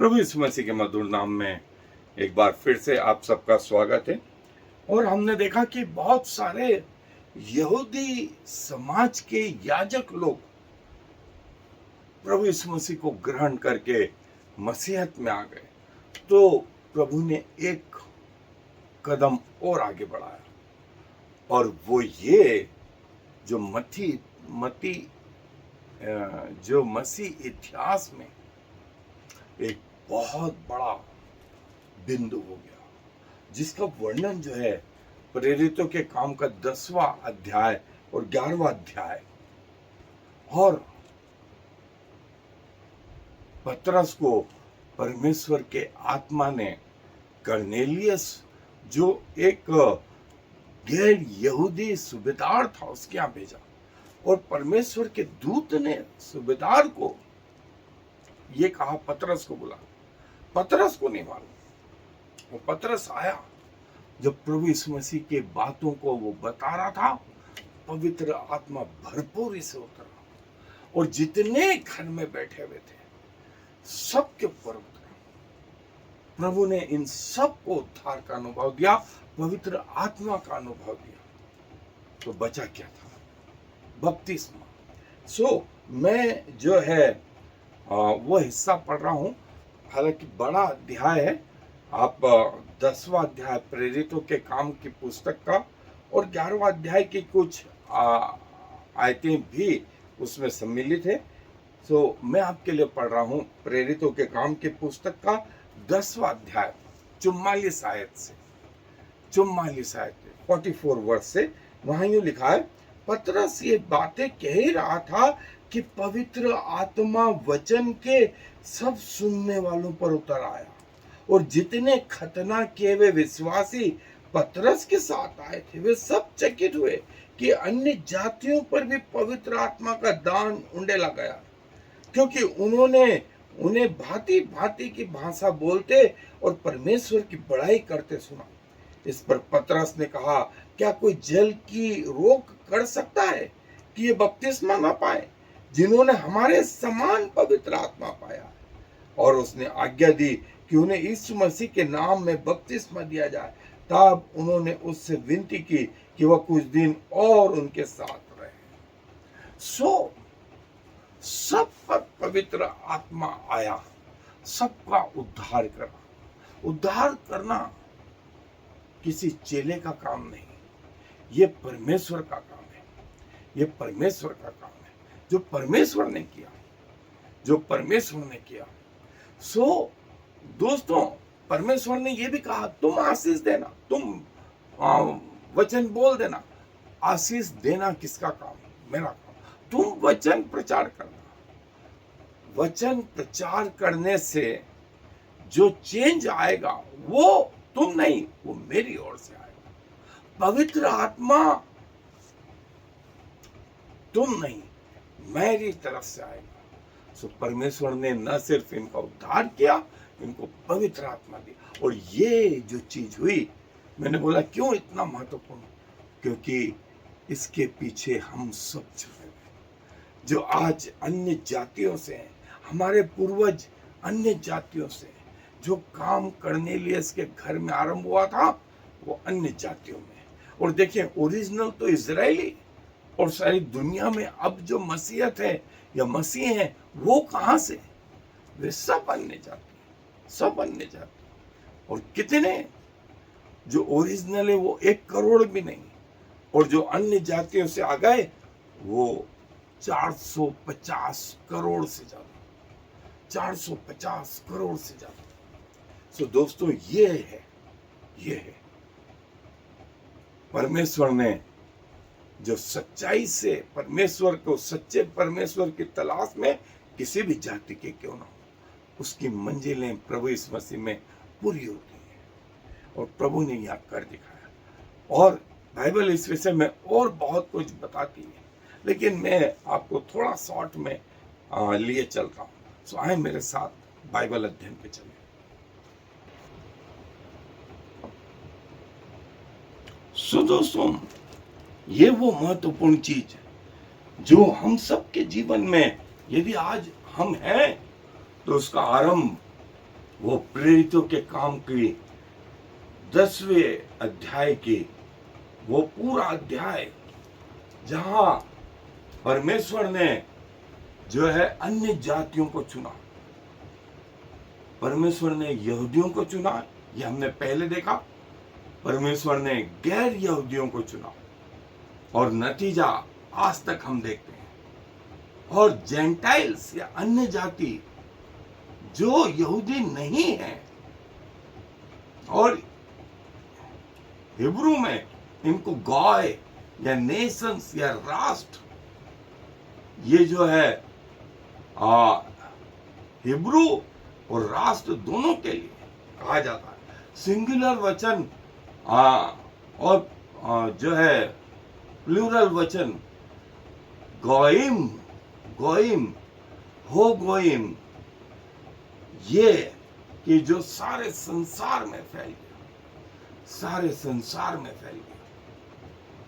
प्रभु यीशु मसीह के मधुर नाम में एक बार फिर से आप सबका स्वागत है। और हमने देखा कि बहुत सारे यहूदी समाज के याजक लोग प्रभु यीशु मसीह को ग्रहण करके मसीहत में आ गए, तो प्रभु ने एक कदम और आगे बढ़ाया, और वो ये जो जो मसीह इतिहास में एक बहुत बड़ा बिंदु हो गया, जिसका वर्णन जो है प्रेरितों के काम का 10वां अध्याय और 11वां अध्याय, और पतरस को परमेश्वर के आत्मा ने कर्नेलियस जो एक गैर यहूदी सूबेदार था उसके यहाँ भेजा, और परमेश्वर के दूत ने सूबेदार को ये कहा पतरस को बुला। पतरस को नहीं मालूम, वो पतरस आया जब प्रभु यीशु मसीह के बातों को वो बता रहा था, पवित्र आत्मा भरपूर से उतरा और जितने घर में बैठे हुए थे सबके ऊपर उतरा। प्रभु ने इन सबको उद्धार का अनुभव दिया, पवित्र आत्मा का अनुभव दिया। तो बचा क्या था? बपतिस्मा। मैं जो है वो हिस्सा पढ़ रहा हूँ, हालांकि बड़ा अध्याय है। आप 10वां अध्याय प्रेरितों के काम की पुस्तक का और 11वां अध्याय की कुछ आयतें भी उसमें सम्मिलित है। मैं आपके लिए पढ़ रहा हूँ प्रेरितों के काम की पुस्तक का 10वां अध्याय 44 आयत से 44 वर्ष से। वहां यूं लिखा है, पतरस ये बातें कह ही रहा था कि पवित्र आत्मा वचन के सब सुनने वालों पर उतर आया, और जितने खतना किए हुए विश्वासी पतरस के साथ आए थे वे सब चकित हुए कि अन्य जातियों पर भी पवित्र आत्मा का दान उंडेला गया, क्योंकि उन्होंने उन्हें भांति भांति की भाषा बोलते और परमेश्वर की बड़ाई करते सुना। इस पर पतरस ने कहा, क्या कोई जल की रोक कर सकता है कि ये बपतिस्मा ना पाए जिन्होंने हमारे समान पवित्र आत्मा पाया? और उसने आज्ञा दी कि उन्हें यीशु मसीह के नाम में बपतिस्मा दिया जाए। तब उन्होंने उससे विनती की कि वह कुछ दिन और उनके साथ रहे। सब पर पवित्र आत्मा आया, सबका उद्धार करा। उद्धार करना किसी चेले का काम नहीं, ये परमेश्वर का काम है। ये परमेश्वर का काम है जो परमेश्वर ने किया, जो परमेश्वर ने किया। दोस्तों, परमेश्वर ने ये भी कहा, तुम आशीष देना, तुम वचन बोल देना। आशीष देना किसका काम है? मेरा काम। तुम वचन प्रचार करना। वचन प्रचार करने से जो चेंज आएगा वो तुम नहीं, वो मेरी ओर से आएगा। पवित्र आत्मा तुम नहीं, मेरी तरफ से आएगा। परमेश्वर ने न सिर्फ इनका उद्धार किया, इनको पवित्र आत्मा दी। और ये जो चीज हुई, मैंने बोला क्यों इतना महत्वपूर्ण? क्योंकि इसके पीछे हम सब छुपे हुए जो आज अन्य जातियों से हैं। हमारे पूर्वज अन्य जातियों से, जो काम करने लिए इसके घर में आरंभ हुआ था वो अन्य जातियों में। और देखिए, ओरिजिनल तो इजरायली, और सारी दुनिया में अब जो मसीहत है या मसीह है वो कहां से? वे सब अन्य जाति, सब अन्य जाति। और कितने जो ओरिजिनल है वो 1 करोड़ भी नहीं, और जो अन्य जातियों से आ गए वो 450 करोड़ से ज्यादा, 450 करोड़ से ज्यादा। दोस्तों, ये है परमेश्वर ने जो सच्चाई से परमेश्वर को, सच्चे परमेश्वर की तलाश में किसी भी जाति के क्यों ना हो, उसकी मंजिलें प्रभु यीशु मसीह में पूरी होती हैं। और प्रभु ने यहाँ कर दिखाया। और बाइबल इस विषय में और बहुत कुछ बताती है, लेकिन मैं आपको थोड़ा शॉर्ट में लिए चलता हूँ। आए मेरे साथ बाइबल अध्ययन पे चले। दोस्तों, ये वो महत्वपूर्ण चीज है जो हम सब के जीवन में, यदि आज हम हैं तो उसका आरंभ वो प्रेरितों के काम की 10वें अध्याय की वो पूरा अध्याय जहां परमेश्वर ने जो है अन्य जातियों को चुना, परमेश्वर ने यहूदियों को चुना, ये हमने पहले देखा। परमेश्वर ने गैर यहूदियों को चुना और नतीजा आज तक हम देखते हैं। और जेंटाइल्स या अन्य जाति जो यहूदी नहीं है, और हिब्रू में इनको गॉय या नेशंस या राष्ट्र, ये जो है हिब्रू और राष्ट्र दोनों के लिए कहा जाता है। सिंगुलर वचन और जो है प्लूरल वचन गोइम, गोइम, हो गोइम, ये कि जो सारे संसार में फैल गया, सारे संसार में फैल गया।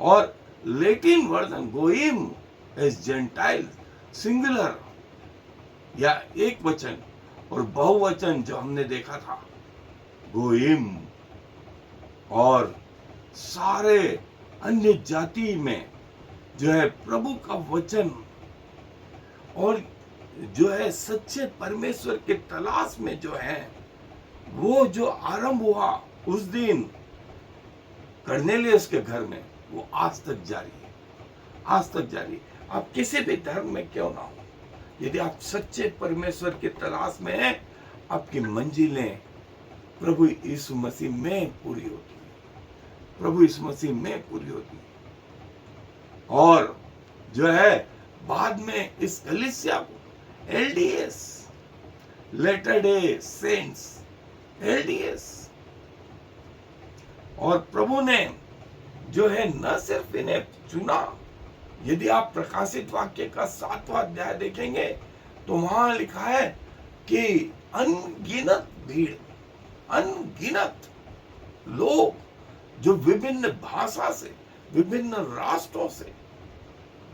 और Latin version goyim as gentile, singular या एक वचन, और बहुवचन जो हमने देखा था गोइम, और सारे अन्य जाति में जो है प्रभु का वचन और जो है सच्चे परमेश्वर के तलाश में जो है वो जो आरंभ हुआ उस दिन कर्नेलियस के घर में, वो आज तक जारी है, आज तक जारी। आप किसी भी धर्म में क्यों ना हो, यदि आप सच्चे परमेश्वर के तलाश में हैं, आपकी मंजिलें प्रभु यीशु मसीह में पूरी होती है, प्रभु यीशु मसीह में पूरी होती है। और जो है बाद में इस कलीसिया को LDS, latter day saints, LDS, और प्रभु ने जो है न सिर्फ इन्हें चुना, यदि आप प्रकाशित वाक्य का 7वां अध्याय देखेंगे तो वहां लिखा है कि अनगिनत भीड़, अनगिनत लोग जो विभिन्न भाषा से, विभिन्न राष्ट्रों से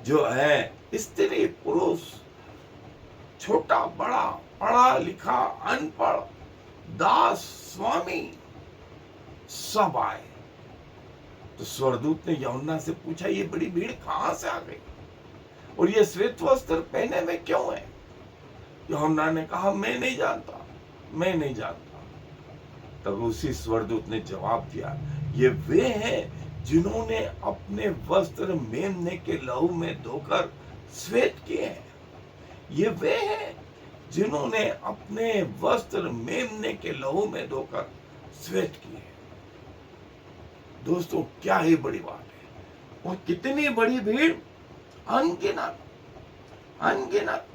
जो है, स्त्री पुरुष, छोटा बड़ा, पढ़ा लिखा अनपढ़, दास स्वामी, सब आए। तो स्वर्गदूत ने यूहन्ना से पूछा, ये बड़ी भीड़ कहां से आ गई और ये श्वेत वस्त्र पहने में क्यों है? यूहन्ना ने कहा, मैं नहीं जानता, मैं नहीं जानता। तब उसी स्वर्गदूत ने जवाब दिया, ये वे हैं जिन्होंने अपने वस्त्र मेमने के लहू में धोकर श्वेत किए हैं। ये वे हैं जिन्होंने अपने वस्त्र मेमने के लहू में धोकर श्वेत किए हैं। दोस्तों, क्या ही बड़ी बात है, और कितनी बड़ी भीड़, अनगिनत, अनगिनत।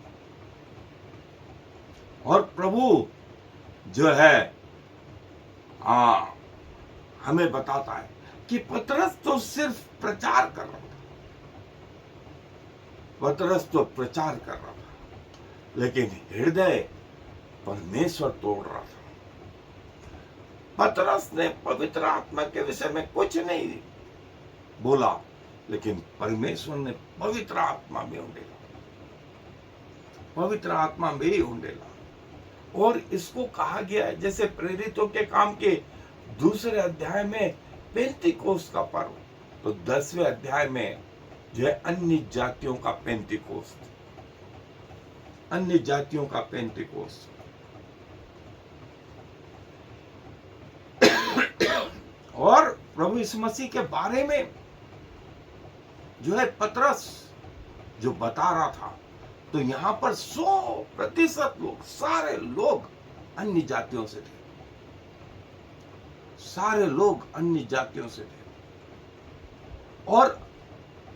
और प्रभु जो है हमें बताता है कि पतरस तो सिर्फ प्रचार कर रहा था, पतरस तो प्रचार कर रहा था, लेकिन हृदय परमेश्वर तोड़ रहा था। पतरस ने पवित्र आत्मा के विषय में कुछ नहीं बोला, लेकिन परमेश्वर ने पवित्र आत्मा में उंडेला, पवित्र आत्मा में ही उंडेला। और इसको कहा गया है, जैसे प्रेरितों के काम के 2 अध्याय में पेंतिकोस्त का पर्व, तो 10वें अध्याय में जो है अन्य जातियों का पेंतिकोस्त, अन्य जातियों का पेंतिकोस्त। और प्रभु यीशु मसीह के बारे में जो है पतरस जो बता रहा था, तो यहां पर 100% लोग, सारे लोग अन्य जातियों से थे, सारे लोग अन्य जातियों से थे। और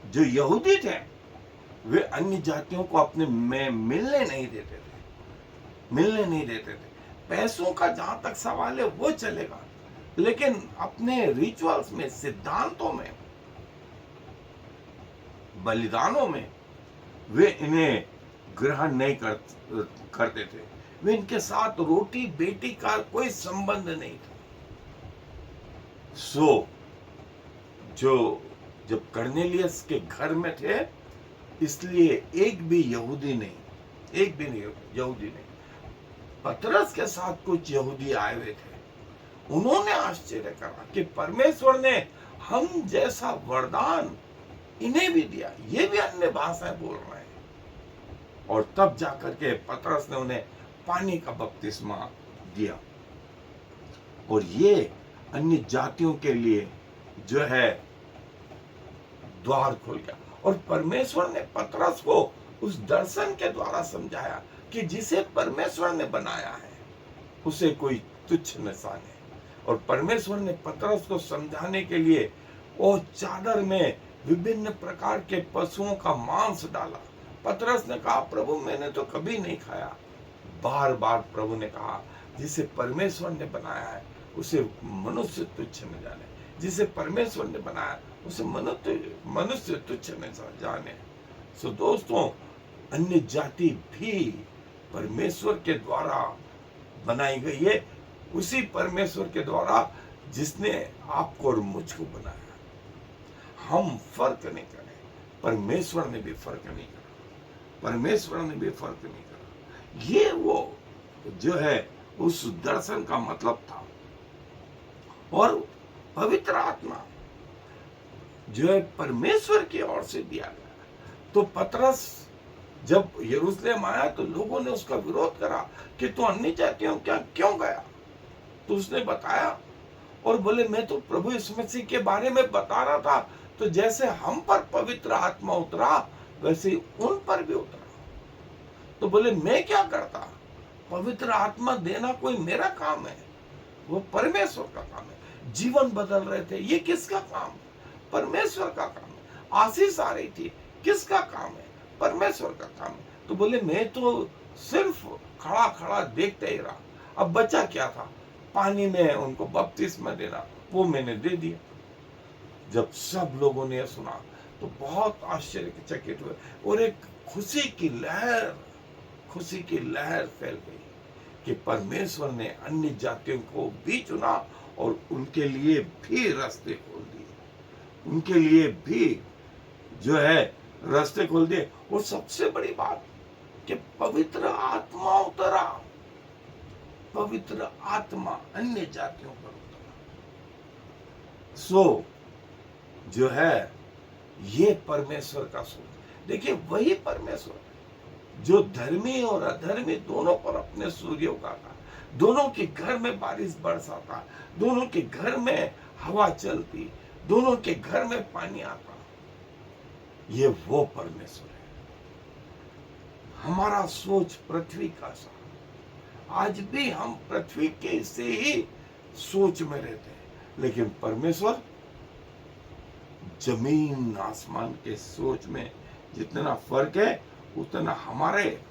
जो यहूदी थे वे अन्य जातियों को अपने में मिलने नहीं देते थे, मिलने नहीं देते थे। पैसों का जहां तक सवाल है वो चलेगा, लेकिन अपने रिचुअल्स में, सिद्धांतों में, बलिदानों में वे इन्हें ग्रहण नहीं करते थे। वे इनके साथ रोटी बेटी का कोई संबंध नहीं था। सो जो जब कर्नेलियस के घर में थे, इसलिए एक भी यहूदी नहीं, एक भी नहीं यहूदी नहीं, पतरस के साथ कुछ यहूदी आए हुए थे, उन्होंने आश्चर्य करा कि परमेश्वर ने हम जैसा वरदान इन्हें भी दिया, ये भी अन्य भाषाएं बोल रहे हैं। और तब जाकर के पतरस ने उन्हें पानी का बपतिस्मा दिया और ये अन्य जातियों के लिए जो है द्वार खोल गया। और परमेश्वर ने पतरस को उस दर्शन के द्वारा समझाया कि जिसे परमेश्वर ने बनाया है उसे कोई तुच्छ न जाने। और परमेश्वर ने पतरस को समझाने के लिए वो चादर में विभिन्न प्रकार के पशुओं का मांस डाला। पतरस ने कहा, प्रभु मैंने तो कभी नहीं खाया। बार बार प्रभु ने कहा, जिसे परमेश्वर ने बनाया है उसे मनुष्य तुच्छ न जाने, जिसे परमेश्वर ने बनाया उसे मनुष्य तुच्छ न जाने। सो दोस्तों, अन्य जाति भी परमेश्वर के द्वारा बनाई गई है, उसी परमेश्वर के द्वारा जिसने आपको और मुझको बनाया। हम फर्क नहीं करें, परमेश्वर ने भी फर्क नहीं करा, परमेश्वर ने भी फर्क नहीं करा। ये वो जो है उस दर्शन का मतलब था। और पवित्र आत्मा जो है परमेश्वर की ओर से दिया गया। तो पतरस जब यरूशलेम आया तो लोगों ने उसका विरोध करा कि तू अन्य जातियों क्या क्यों गया। तो उसने बताया और बोले, मैं तो प्रभु यीशु मसीह के बारे में बता रहा था, तो जैसे हम पर पवित्र आत्मा उतरा वैसे उन पर भी उतरा। तो बोले, मैं क्या करता, पवित्र आत्मा देना कोई मेरा काम है, वो परमेश्वर का काम है। जीवन बदल रहे थे, ये किसका काम है, परमेश्वर का काम है। आशीष आ रही थी, किसका काम है, परमेश्वर का काम है। तो बोले, मैं तो सिर्फ खड़ा खड़ा देखते ही रहा, अब बचा क्या था, पानी में उनको बपतिस्मा देना, वो मैंने दे दिया। जब सब लोगों ने सुना तो बहुत आश्चर्यचकित हुए और एक खुशी की लहर फैल गई कि परमेश्वर ने अन्य जातियों को भी चुना और उनके लिए भी रास्ते खोल दिए, उनके लिए भी जो है रास्ते खोल दिए। और सबसे बड़ी बात कि पवित्र आत्मा उतरा, पवित्र आत्मा अन्य जातियों पर उतरा। सो जो है ये परमेश्वर का सोच। देखिए, वही परमेश्वर जो धर्मी और अधर्मी दोनों पर अपने सूर्य उगाता, दोनों के घर में बारिश बरसाता, दोनों के घर में हवा चलती, दोनों के घर में पानी आता, ये वो परमेश्वर है। हमारा सोच पृथ्वी का सा, आज भी हम पृथ्वी के से ही सोच में रहते हैं, लेकिन परमेश्वर जमीन आसमान के सोच में जितना फर्क है उतना हमारे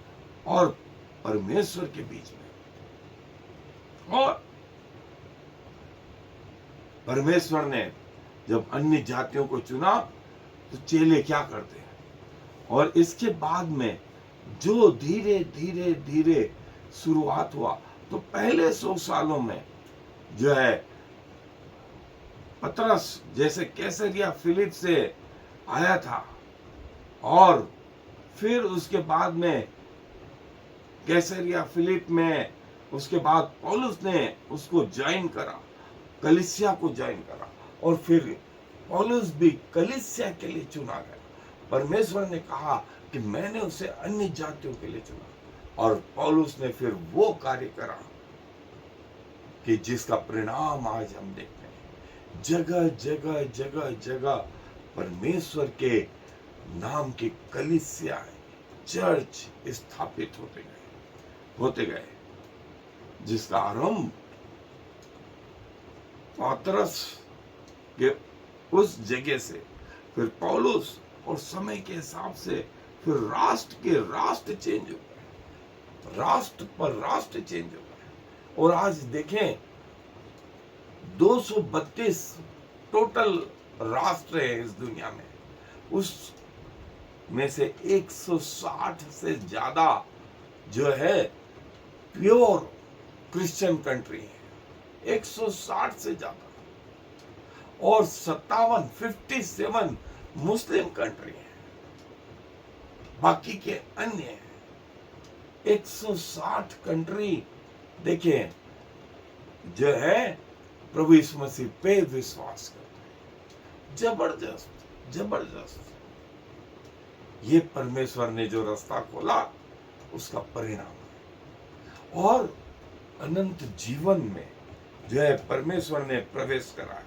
और परमेश्वर के बीच में। और परमेश्वर ने जब अन्य जातियों को चुना तो चेले क्या करते हैं, और इसके बाद में जो धीरे धीरे धीरे शुरुआत हुआ, तो पहले 100 सालों में जो है पतरस जैसे कैसरिया फिलिप से आया था, और फिर उसके बाद में कैसरिया फिलिप में उसके बाद पौलुस ने उसको ज्वाइन करा, कलीसिया को ज्वाइन करा, और फिर पौलुस भी कलीसिया के लिए चुना गया। परमेश्वर ने कहा कि मैंने उसे अन्य जातियों के लिए चुना, और पौलुस ने फिर वो कार्य करा कि जिसका परिणाम आज हम देखते हैं। जगह जगह जगह जगह परमेश्वर के नाम की कलीसिया चर्च स्थापित होते गए, जिसका आरंभ पतरस के उस जगह से, फिर पौलुस, और समय के हिसाब से फिर राष्ट्र के राष्ट्र चेंज हो गए, राष्ट्र पर राष्ट्र चेंज हो गए। और आज देखें 232 टोटल राष्ट्र है इस दुनिया में, उस में से 160 से ज्यादा जो है प्योर क्रिश्चियन कंट्री है, 160 से ज्यादा, और 57 मुस्लिम कंट्री है, बाकी के अन्य 160 कंट्री देखिए, जो है प्रभु यीशु मसीह पे विश्वास करते हैं, जबरदस्त जबरदस्त, ये परमेश्वर ने जो रास्ता खोला उसका परिणाम है। और अनंत जीवन में जो है परमेश्वर ने प्रवेश कराया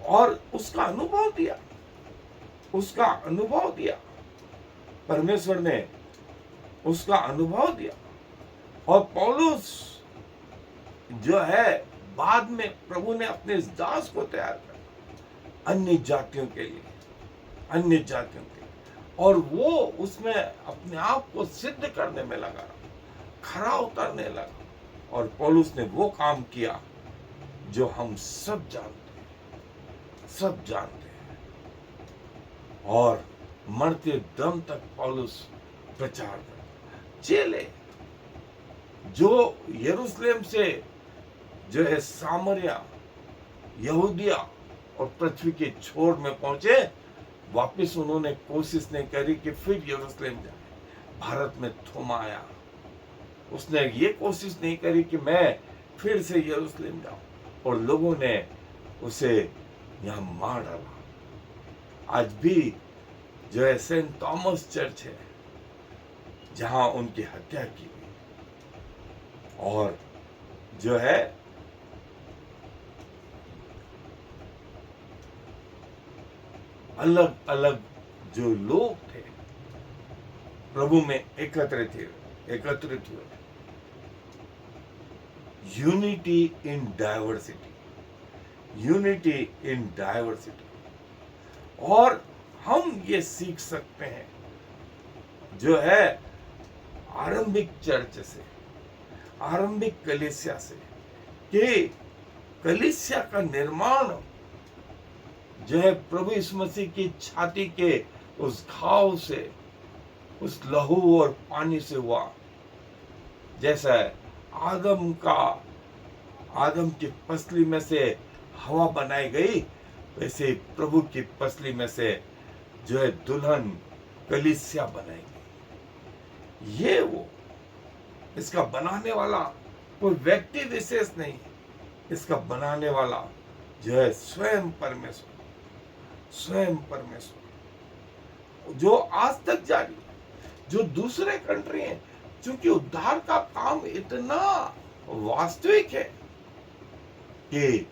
और उसका अनुभव दिया, उसका अनुभव दिया, परमेश्वर ने उसका अनुभव दिया। और पौलुस जो है बाद में प्रभु ने अपने इस दास को तैयार किया अन्य जातियों के लिए, अन्य जातियों के लिए, और वो उसमें अपने आप को सिद्ध करने में लगा, खरा उतरने लगा। और पौलुस ने वो काम किया जो हम सब जानते हैं, सब जानते हैं। और मरते दम तक पौलुस प्रचार करता। चेले जो यरूशलेम से जो है सामरिया, यहूदिया और पृथ्वी के छोर में पहुंचे, वापस उन्होंने कोशिश नहीं करी कि फिर यरूशलेम जाए। भारत में थोमा आया, उसने ये कोशिश नहीं करी कि मैं फिर से यरूशलेम जाऊं, और लोगों ने उसे यहां मार डाला। आज भी जो है सेंट थॉमस चर्च है जहां उनकी हत्या की गई। और जो है अलग अलग जो लोग थे प्रभु में एकत्रित हुए। Unity in diversity, unity in diversity. और हम ये सीख सकते हैं जो है आरंभिक चर्च से, आरंभिक कलीसिया से, कि कलीसिया का निर्माण जो है प्रभु यीशु मसीह की छाती के उस घाव से, उस लहू और पानी से हुआ। जैसा आदम की पसली में से हवा बनाई गई, वैसे प्रभु की पसली में से जो है दुल्हन कलीसिया बनाई गई। ये वो, इसका बनाने वाला कोई व्यक्ति विशेष नहीं, इसका बनाने वाला जो है स्वयं परमेश्वर, स्वयं परमेश्वर, जो आज तक जारी है। जो दूसरे कंट्री हैं, क्योंकि उद्धार का काम इतना वास्तविक है कि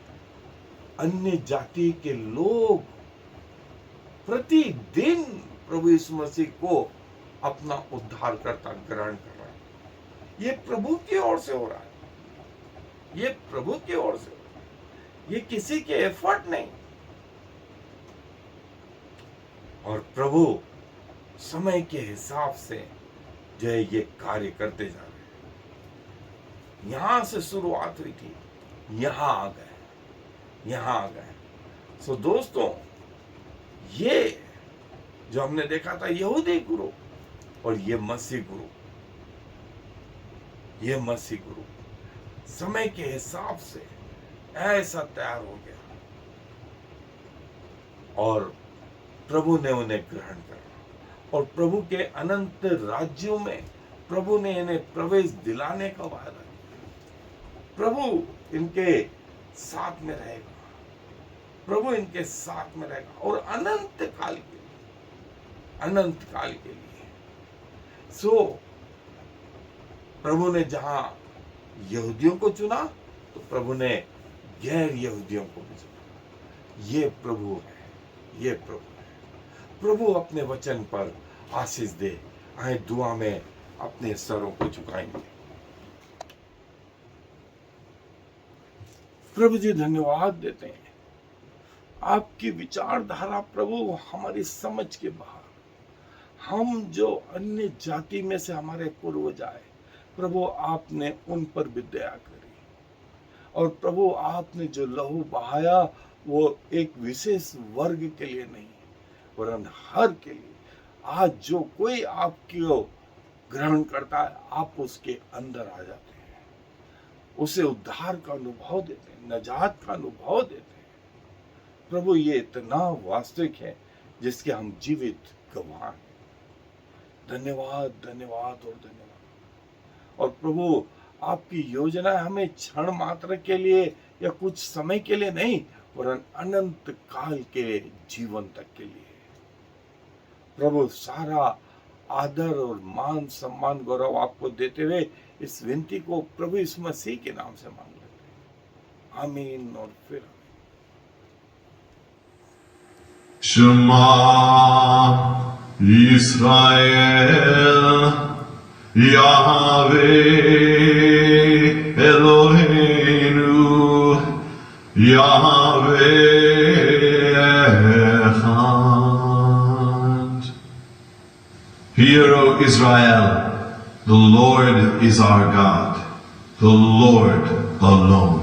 अन्य जाति के लोग प्रतिदिन प्रभु यीशु मसीह को अपना उद्धारकर्ता ग्रहण कर रहे हैं। ये प्रभु की ओर से हो रहा है, ये प्रभु की ओर से हो रहा है, ये किसी के एफर्ट नहीं। और प्रभु समय के हिसाब से जो है ये कार्य करते जा रहे हैं। यहां से शुरुआत हुई थी, यहां आ गए, यहां आ गए। सो दोस्तों, ये जो हमने देखा था यहूदी गुरु और ये मसीह गुरु, ये मसीह गुरु समय के हिसाब से ऐसा तैयार हो गया और प्रभु ने उन्हें ग्रहण करा। और प्रभु के अनंत राज्यों में प्रभु ने इन्हें प्रवेश दिलाने का वादा किया। प्रभु इनके साथ में रहेगा, प्रभु इनके साथ में रहेगा, और अनंत काल के लिए, अनंत काल के लिए। सो प्रभु ने जहां यहूदियों को चुना, तो प्रभु ने गैर यहूदियों को भी चुना। ये प्रभु है, ये प्रभु है। प्रभु अपने वचन पर आशीष दे। आए दुआ में अपने सरों को झुकाएंगे। प्रभु जी, धन्यवाद देते हैं। आपकी विचारधारा प्रभु हमारी समझ के बाहर। हम जो अन्य जाति में से हमारे पूर्वज आए, प्रभु आपने उन पर भी दया करी। और प्रभु आपने जो लहू बहाया वो एक विशेष वर्ग के लिए नहीं, वरन हर के लिए। आज जो कोई आपको ग्रहण करता है, आप उसके अंदर आ जाते हैं, उसे उद्धार का अनुभव देते हैं, नजात का अनुभव देते हैं। प्रभु ये इतना वास्तविक है जिसके हम जीवित गवाह हैं। धन्यवाद, धन्यवाद और धन्यवाद। और प्रभु आपकी योजना हमें क्षण मात्र के लिए या कुछ समय के लिए नहीं, वरन अनंत काल के जीवन तक के लिए। प्रभु सारा आदर और मान सम्मान गौरव आपको देते हुए इस विनती को प्रभु यीशु मसीह के नाम से मांग लेते हैं। आमीन और फिर Shema Yisrael Yahweh Eloheinu Yahweh Echad. Hear, O Israel, the Lord is our God, the Lord alone.